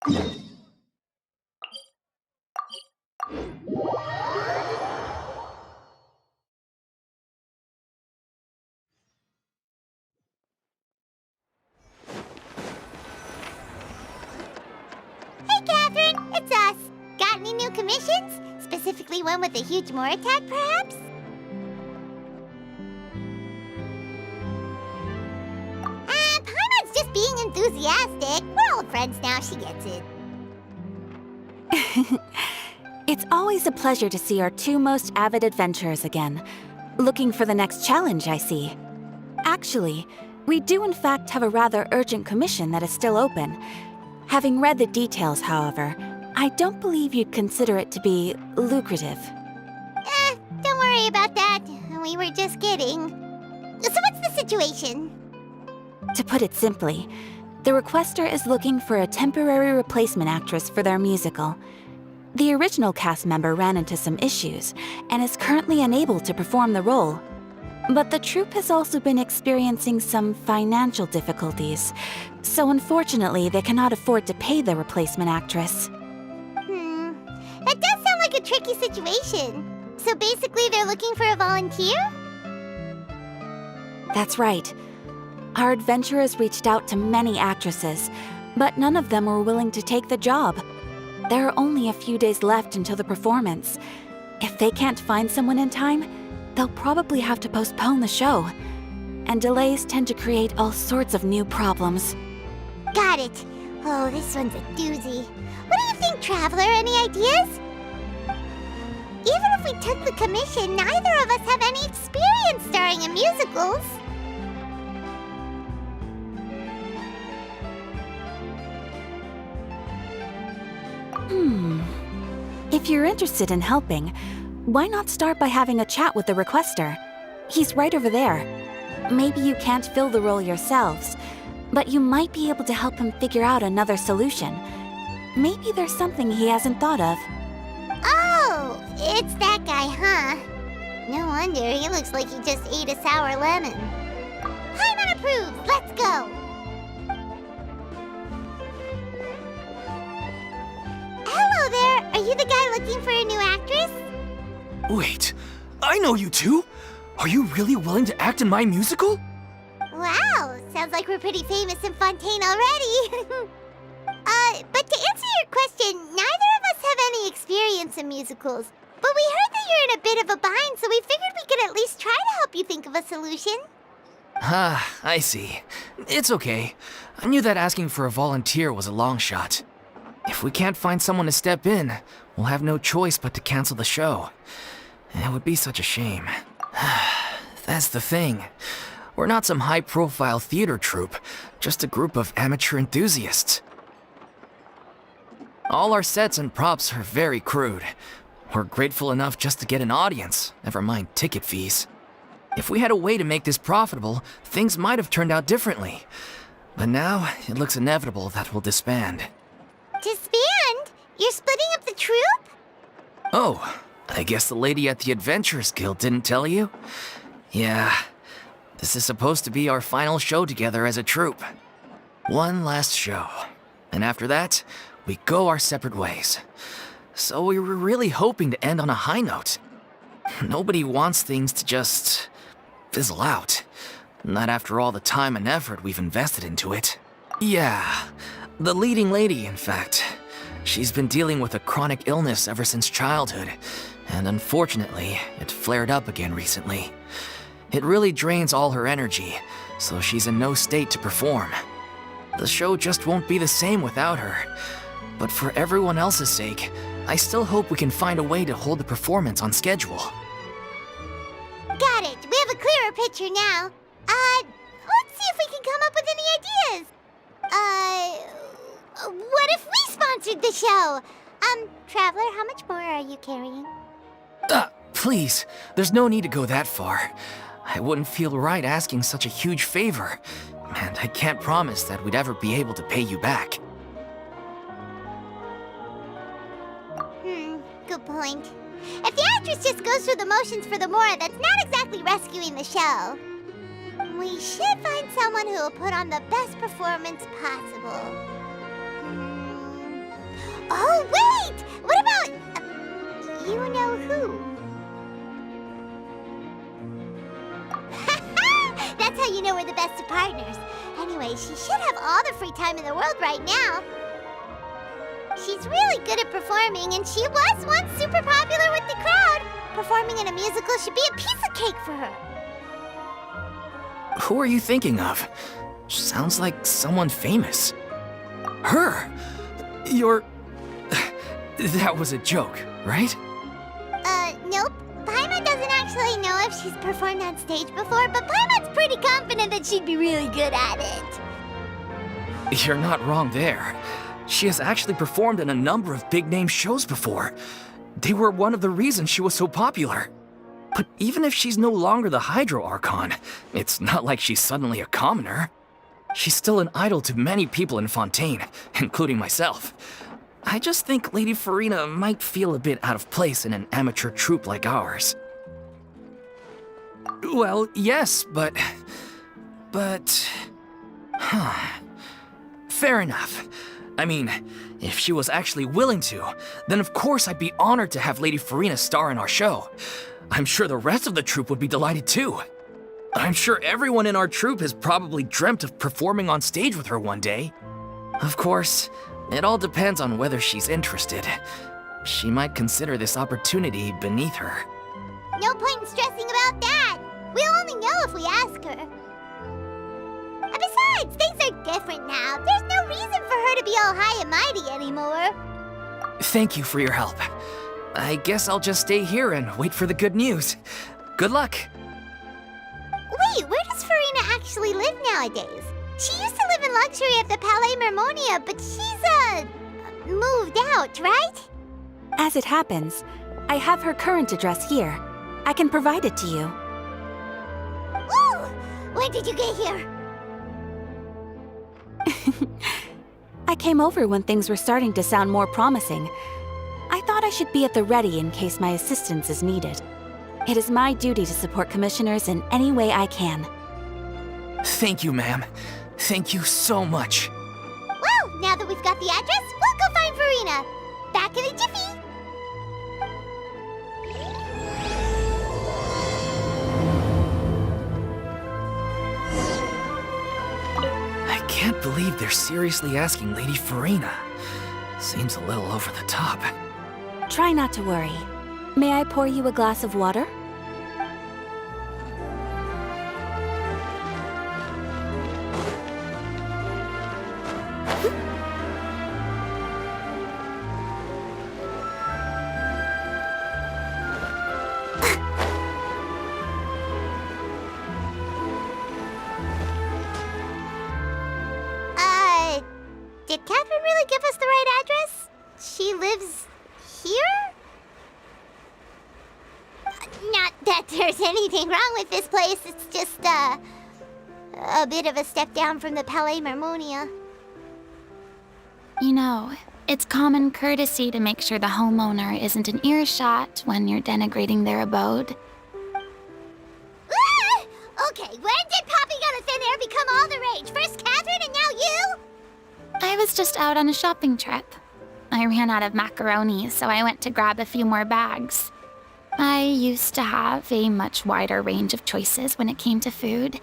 Hey, Catherine, it's us. Got any new commissions? Specifically one with a huge more attack, perhaps? Paimon's just being enthusiastic. We're old friends now, she gets it. It's always a pleasure to see our two most avid adventurers again. Looking for the next challenge, I see. Actually, we do in fact have a rather urgent commission that is still open. Having read the details, however, I don't believe you'd consider it to be lucrative. Don't worry about that. We were just kidding. So what's the situation? To put it simply, the requester is looking for a temporary replacement actress for their musical. The original cast member ran into some issues and is currently unable to perform the role. But the troupe has also been experiencing some financial difficulties, so unfortunately they cannot afford to pay the replacement actress. That does sound like a tricky situation. So basically they're looking for a volunteer? That's right. Our adventurers reached out to many actresses, but none of them were willing to take the job. There are only a few days left until the performance. If they can't find someone in time, they'll probably have to postpone the show. And delays tend to create all sorts of new problems. Got it. Oh, this one's a doozy. What do you think, Traveler? Any ideas? Even if we took the commission, neither of us have any experience starring in musicals. If you're interested in helping, why not start by having a chat with the requester? He's right over there. Maybe you can't fill the role yourselves, but you might be able to help him figure out another solution. Maybe there's something he hasn't thought of. Oh, it's that guy, huh? No wonder, he looks like he just ate a sour lemon. Paimon approves, let's go! Hello there, are you the guy looking for a new actress? Wait, I know you two! Are you really willing to act in my musical? Wow, sounds like we're pretty famous in Fontaine already. But to answer your question, neither of us have any experience in musicals. But we heard that you're in a bit of a bind, so we figured we could at least try to help you think of a solution. Ah, I see. It's okay. I knew that asking for a volunteer was a long shot. If we can't find someone to step in, we'll have no choice but to cancel the show. It would be such a shame. That's the thing. We're not some high-profile theater troupe, just a group of amateur enthusiasts. All our sets and props are very crude. We're grateful enough just to get an audience, never mind ticket fees. If we had a way to make this profitable, things might have turned out differently. But now, it looks inevitable that we'll disband. Disband? You're splitting up the troupe? Oh, I guess the lady at the Adventurers Guild didn't tell you? Yeah, this is supposed to be our final show together as a troupe. One last show. And after that, we go our separate ways. So we were really hoping to end on a high note. Nobody wants things to just fizzle out. Not after all the time and effort we've invested into it. Yeah, the leading lady, in fact. She's been dealing with a chronic illness ever since childhood, and unfortunately, it flared up again recently. It really drains all her energy, so she's in no state to perform. The show just won't be the same without her. But for everyone else's sake, I still hope we can find a way to hold the performance on schedule. Got it. We have a clearer picture now. Let's see if we can come up with any ideas. What if we sponsored the show? Traveler, how much more are you carrying? Please, there's no need to go that far. I wouldn't feel right asking such a huge favor, and I can't promise that we'd ever be able to pay you back. Good point. If the actress just goes through the motions for the Mora, that's not exactly rescuing the show. We should find someone who will put on the best performance possible. Oh, wait! What about... you know who? That's how you know we're the best of partners. Anyway, she should have all the free time in the world right now. She's really good at performing, and she was once super popular with the crowd. Performing in a musical should be a piece of cake for her. Who are you thinking of? Sounds like someone famous. Her! You're... That was a joke, right? Nope. Paimon doesn't actually know if she's performed on stage before, but Paimon's pretty confident that she'd be really good at it. You're not wrong there. She has actually performed in a number of big-name shows before. They were one of the reasons she was so popular. But even if she's no longer the Hydro Archon, it's not like she's suddenly a commoner. She's still an idol to many people in Fontaine, including myself. I just think Lady Furina might feel a bit out of place in an amateur troupe like ours. Well, yes, but... Fair enough. I mean, if she was actually willing to, then of course I'd be honored to have Lady Furina star in our show. I'm sure the rest of the troupe would be delighted too. I'm sure everyone in our troupe has probably dreamt of performing on stage with her one day. Of course, it all depends on whether she's interested. She might consider this opportunity beneath her. No point in stressing about that. We'll only know if we ask her. And besides, things are different now. There's no reason for her to be all high and mighty anymore. Thank you for your help. I guess I'll just stay here and wait for the good news. Good luck. Wait, where does Furina actually live nowadays? She used to live in luxury at the Palais Mermonia, but she's, moved out, right? As it happens, I have her current address here. I can provide it to you. Ooh! When did you get here? I came over when things were starting to sound more promising. I thought I should be at the ready in case my assistance is needed. It is my duty to support commissioners in any way I can. Thank you, ma'am. Thank you so much. Well, now that we've got the address, we'll go find Furina. Back in a jiffy. I can't believe they're seriously asking Lady Furina. Seems a little over the top. Try not to worry. May I pour you a glass of water? Did Catherine really give us the right address? She lives here? Not that there's anything wrong with this place, it's just, a bit of a step down from the Palais Mermonia. You know, it's common courtesy to make sure the homeowner isn't in earshot when you're denigrating their abode. Ah! Okay, when did Poppy Got a Thin Air become all the rage? First Catherine and now you? I was just out on a shopping trip. I ran out of macaroni, so I went to grab a few more bags. I used to have a much wider range of choices when it came to food,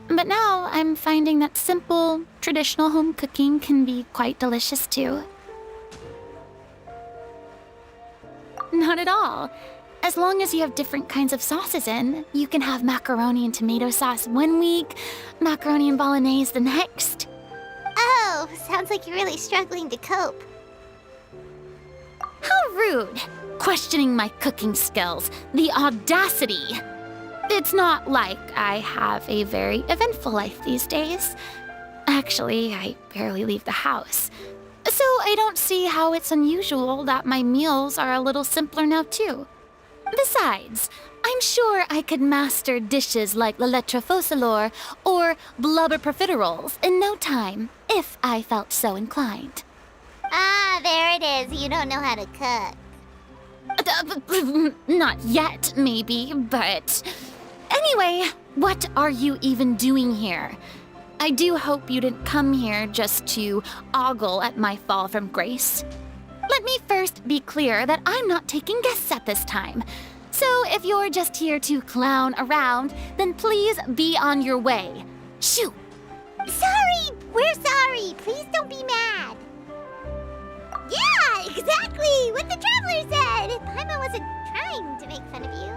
but now I'm finding that simple, traditional home cooking can be quite delicious too. Not at all. As long as you have different kinds of sauces in, you can have macaroni and tomato sauce one week, macaroni and bolognese the next. Oh, sounds like you're really struggling to cope. How rude! Questioning my cooking skills. The audacity! It's not like I have a very eventful life these days. Actually, I barely leave the house. So I don't see how it's unusual that my meals are a little simpler now too. Besides, I'm sure I could master dishes like la lettre faucilor or blubber profiteroles in no time, if I felt so inclined. Ah, there it is. You don't know how to cook. Not yet, maybe, but... Anyway, what are you even doing here? I do hope you didn't come here just to ogle at my fall from grace. Let me first be clear that I'm not taking guests at this time. So if you're just here to clown around, then please be on your way. Shoo! Sorry! We're sorry! Please don't be mad! Yeah, exactly! What the traveler said! Paimon wasn't trying to make fun of you.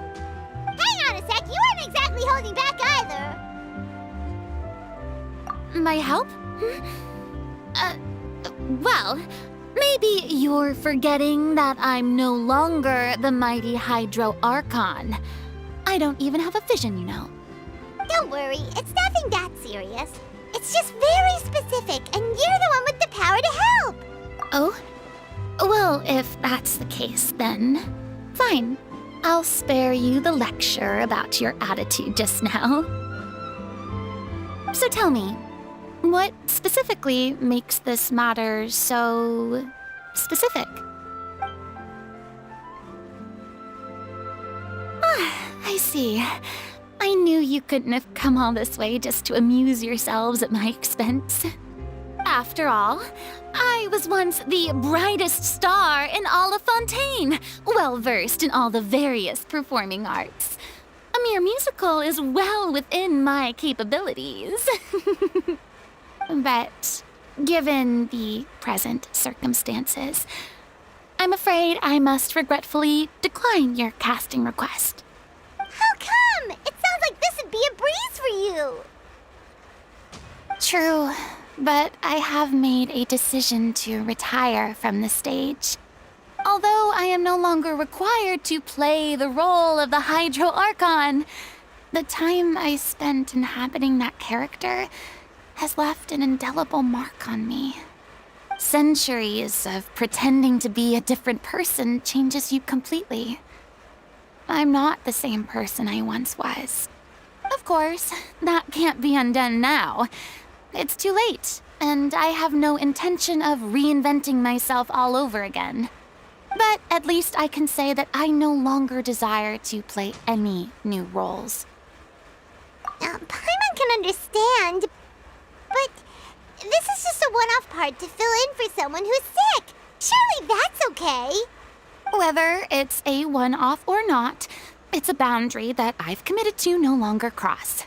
Hang on a sec, you weren't exactly holding back either. My help? Well, maybe you're forgetting that I'm no longer the mighty Hydro Archon. I don't even have a vision, you know. Don't worry, it's nothing that serious. It's just very specific, and you're the one with the power to help! Oh? Well, if that's the case, then fine. I'll spare you the lecture about your attitude just now. So tell me, what specifically makes this matter so specific? I see. I knew you couldn't have come all this way just to amuse yourselves at my expense. After all, I was once the brightest star in all of Fontaine, well-versed in all the various performing arts. A mere musical is well within my capabilities. But given the present circumstances, I'm afraid I must regretfully decline your casting request. How come? It sounds like this would be a breeze for you. True, but I have made a decision to retire from the stage. Although I am no longer required to play the role of the Hydro Archon, the time I spent inhabiting that character has left an indelible mark on me. Centuries of pretending to be a different person changes you completely. I'm not the same person I once was. Of course, that can't be undone now. It's too late, and I have no intention of reinventing myself all over again. But at least I can say that I no longer desire to play any new roles. Paimon can understand, but this is just a one-off part to fill in for someone who's sick. Surely that's okay. Whether it's a one-off or not, it's a boundary that I've committed to no longer cross.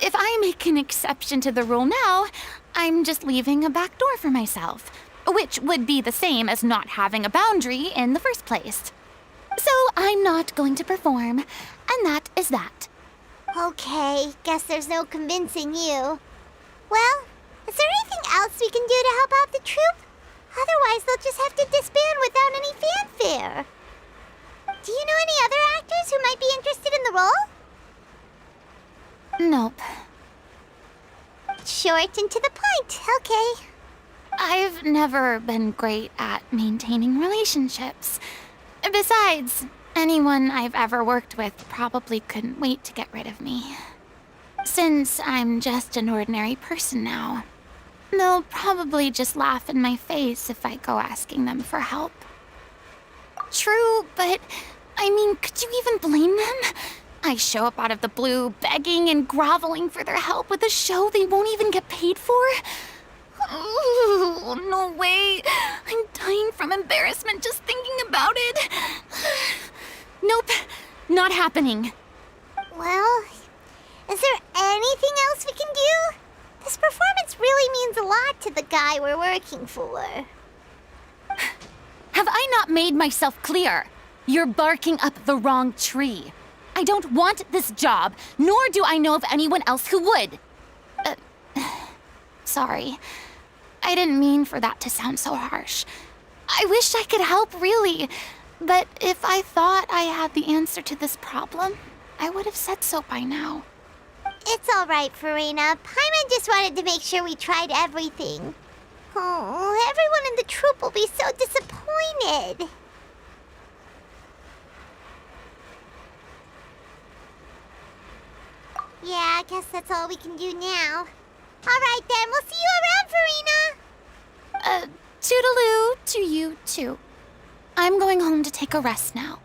If I make an exception to the rule now, I'm just leaving a back door for myself, which would be the same as not having a boundary in the first place. So I'm not going to perform, and that is that. Okay, guess there's no convincing you. Well, is there anything else we can do to help out the troupe? Otherwise, they'll just have to disband without any fanfare. Do you know any other actors who might be interested in the role? Nope. Short and to the point, okay. I've never been great at maintaining relationships. Besides, anyone I've ever worked with probably couldn't wait to get rid of me. Since I'm just an ordinary person now, they'll probably just laugh in my face if I go asking them for help. True, but I mean, could you even blame them? I show up out of the blue, begging and groveling for their help with a show they won't even get paid for? Oh, no way. I'm dying from embarrassment just thinking about it. Nope, not happening. Well, is there anything else we can do? This performance really means a lot to the guy we're working for. Have I not made myself clear? You're barking up the wrong tree. I don't want this job, nor do I know of anyone else who would. Sorry. I didn't mean for that to sound so harsh. I wish I could help, really. But if I thought I had the answer to this problem, I would have said so by now. It's all right, Furina. Paimon just wanted to make sure we tried everything. Oh, everyone in the troupe will be so disappointed. Yeah, I guess that's all we can do now. All right, then. We'll see you around, Furina. Toodaloo to you, too. I'm going home to take a rest now.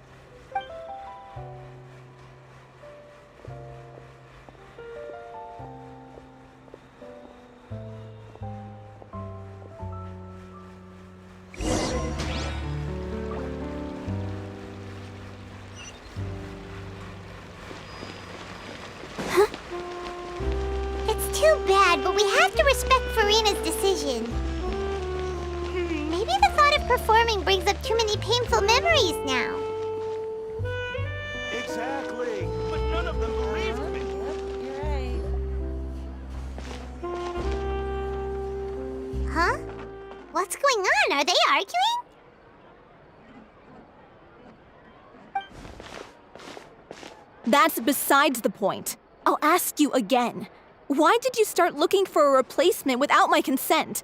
too bad, but we have to respect Furina's decision. Maybe the thought of performing brings up too many painful memories now. Exactly. But none of them believed me. You're right. Huh? What's going on? Are they arguing? That's besides the point. I'll ask you again. Why did you start looking for a replacement without my consent?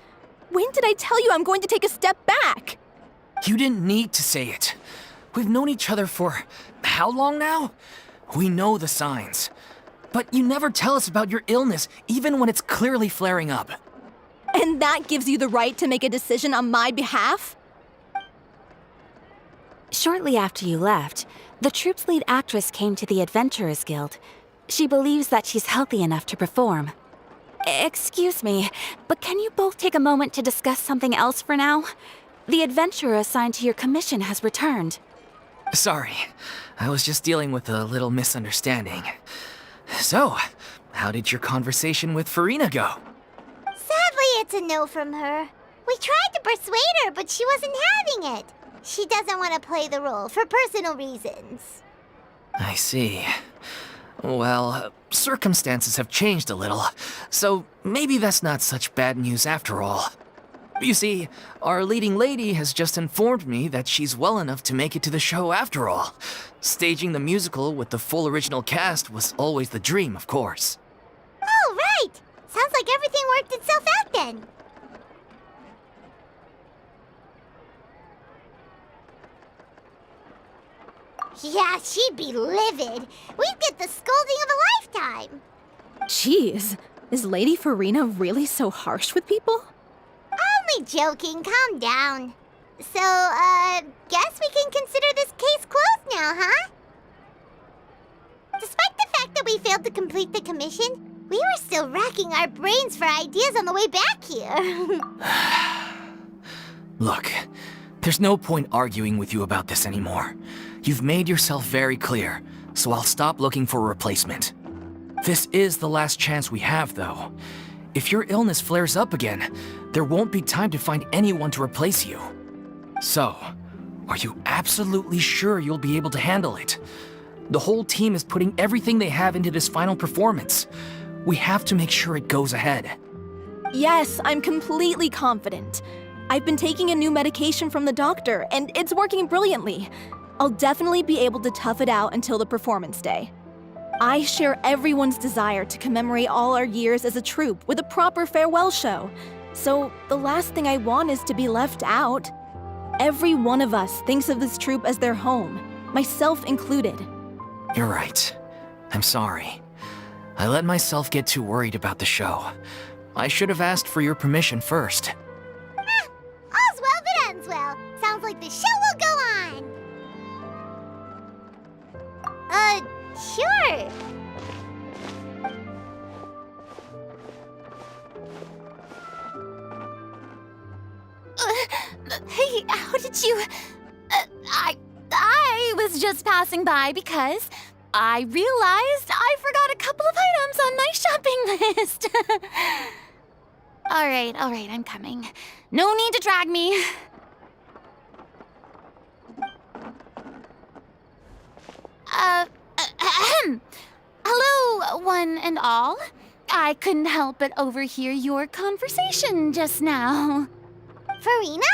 When did I tell you I'm going to take a step back? You didn't need to say it. We've known each other for how long now? We know the signs. But you never tell us about your illness, even when it's clearly flaring up. And that gives you the right to make a decision on my behalf? Shortly after you left, the troupe's lead actress came to the Adventurers Guild. She believes that she's healthy enough to perform. Excuse me, but can you both take a moment to discuss something else for now? The adventurer assigned to your commission has returned. Sorry, I was just dealing with a little misunderstanding. So, how did your conversation with Furina go? Sadly, it's a no from her. We tried to persuade her, but she wasn't having it. She doesn't want to play the role for personal reasons. I see. Well, circumstances have changed a little, so maybe that's not such bad news after all. You see, our leading lady has just informed me that she's well enough to make it to the show after all. Staging the musical with the full original cast was always the dream, of course. Oh, right! Sounds like everything worked itself out then. Yeah, she'd be livid. We'd get the scolding of a lifetime. Jeez, is Lady Furina really so harsh with people? Only joking, calm down. So, guess we can consider this case closed now, huh? Despite the fact that we failed to complete the commission, we were still racking our brains for ideas on the way back here. Look, there's no point arguing with you about this anymore. You've made yourself very clear, so I'll stop looking for a replacement. This is the last chance we have, though. If your illness flares up again, there won't be time to find anyone to replace you. So, are you absolutely sure you'll be able to handle it? The whole team is putting everything they have into this final performance. We have to make sure it goes ahead. Yes, I'm completely confident. I've been taking a new medication from the doctor, and it's working brilliantly. I'll definitely be able to tough it out until the performance day. I share everyone's desire to commemorate all our years as a troupe with a proper farewell show. So the last thing I want is to be left out. Every one of us thinks of this troupe as their home, myself included. You're right. I'm sorry. I let myself get too worried about the show. I should have asked for your permission first. All's well that ends well. Sounds like the show will go on. Sure. Hey, how did you... I was just passing by because I realized I forgot a couple of items on my shopping list. All right, I'm coming. No need to drag me. Hello, one and all. I couldn't help but overhear your conversation just now. Furina?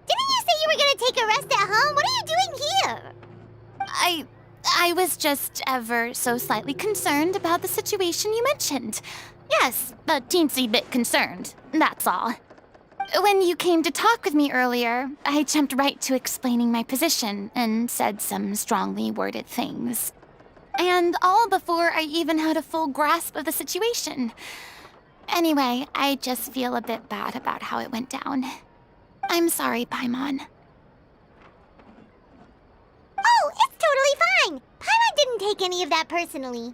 Didn't you say you were gonna take a rest at home? What are you doing here? I was just ever so slightly concerned about the situation you mentioned. Yes, a teensy bit concerned, that's all. When you came to talk with me earlier, I jumped right to explaining my position and said some strongly worded things. And all before I even had a full grasp of the situation. Anyway, I just feel a bit bad about how it went down. I'm sorry, Paimon. Oh, it's totally fine. Paimon didn't take any of that personally.